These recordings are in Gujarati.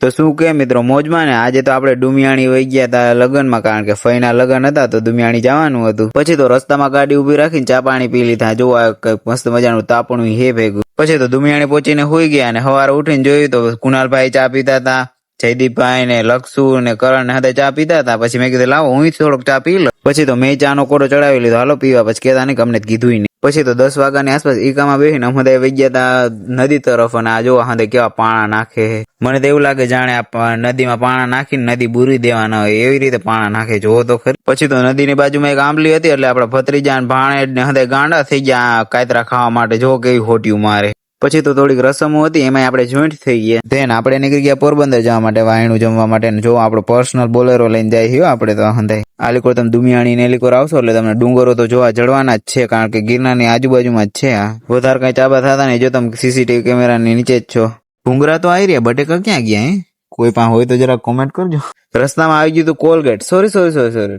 તો શું કે મિત્રો મોજમાં ને આજે તો આપણે ડુમિયાણી વહી ગયા હતા લગ્નમાં, કારણ કે ફઈના લગ્ન હતા તો ડુમિયાણી જવાનું હતું. પછી તો રસ્તામાં ગાડી ઉભી રાખીને ચા પાણી પી લીધા. જોવા કઈક મસ્ત મજાનું તાપણું હે ભેગું. પછી તો ડુમિયાણી પહોંચીને હુઈ ગયા અને સવારે ઉઠીને જોયું તો કુણાલભાઈ ચા પીતા હતા, જયદીપભાઈ ને લક્ષુ ને કરણ ને હાથે ચા પીતા હતા. પછી મેં કીધું લાવો હું થોડોક ચા પી લો. પછી તો મેં ચાનો કોડો ચડાવી લીધો, હાલો પીવા. પછી કેતા નહીં કે અમને કીધું નહીં. પછી તો 10 વાગ્યાની આસપાસ ઈકામાં બેસીને અમે વહી ગયા હતા નદી તરફ. અને આ જોવા હાથે કેવા પાણા નાખે. મને તો એવું લાગે જાણે આ નદીમાં પાણા નાખીને નદી બુરી દેવાના હોય એવી રીતે પાણા નાખે, જોવો તો ખરી. પછી તો નદીની બાજુમાં એક આંબલી હતી એટલે આપડા ભત્રીજા ભાણેજ ને હાથે ગાંડા થઈ ગયા કાયતરા ખાવા માટે. જો કેવી હોટિયું મારે. પછી તો થોડીક રસમો હતી એમાં આપણે જોઈન્ટ થઈ ગયા. ધેન આપણે નીકળી ગયા પોરબંદર જવા માટે વાયણું જમવા માટે. જો આપણો પર્સનલ બોલેરો લઈને જાય છે આપણે તો હંધાઈ. આ લીકોર તમે દુમિયાણી ને લીકોર આવશો એટલે તમને ડુંગરો તો જોવા જડવાના જ છે, કારણ કે ગિરનારની આજુબાજુમાં જ છે. આ વધારે કઈ ચાબા થતા નહીં. જો તમે સીસીટીવી કેમેરાની નીચે જ છો. ભૂંગરા તો આવી રહ્યા, બટેકા ક્યાં ગયા? કોઈ પણ હોય તો જરા કોમેન્ટ કરજો. રસ્તામાં આવી ગયું તો કોલગેટ, સોરી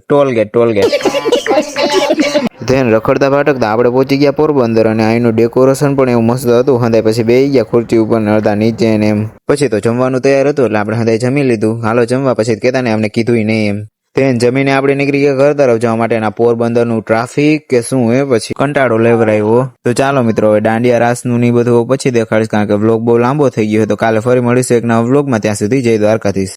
ટોલગેટ. ધેન રખડતા ભાટકતા આપણે પહોંચી ગયા પોરબંદર. અને અહીંનું ડેકોરેશન પણ એવું મસ્ત હતું. હંધાઈ પછી બેસી ગયા ખુરચી ઉપર ને અડધા નીચે ને એમ. પછી તો જમવાનું તૈયાર હતું એટલે આપણે હંધાઈ જમી લીધું. હાલો જમવા. પછી કેતા ને અમને કીધું નહીં એમ. ધેન જમીને આપણે નીકળી ગયા ઘર તરફ જવા માટે. પોરબંદરનું ટ્રાફિક કે શું એ પછી કંટાળો લેવરાયો. તો ચાલો મિત્રો હવે દાંડિયા રાસનું ની બધું પછી દેખાડીશ, કારણ કે વ્લોગ બહુ લાંબો થઈ ગયો. તો કાલે ફરી મળીશું એક નવા વ્લોગમાં. ત્યાં સુધી જય દ્વારકાધીશ.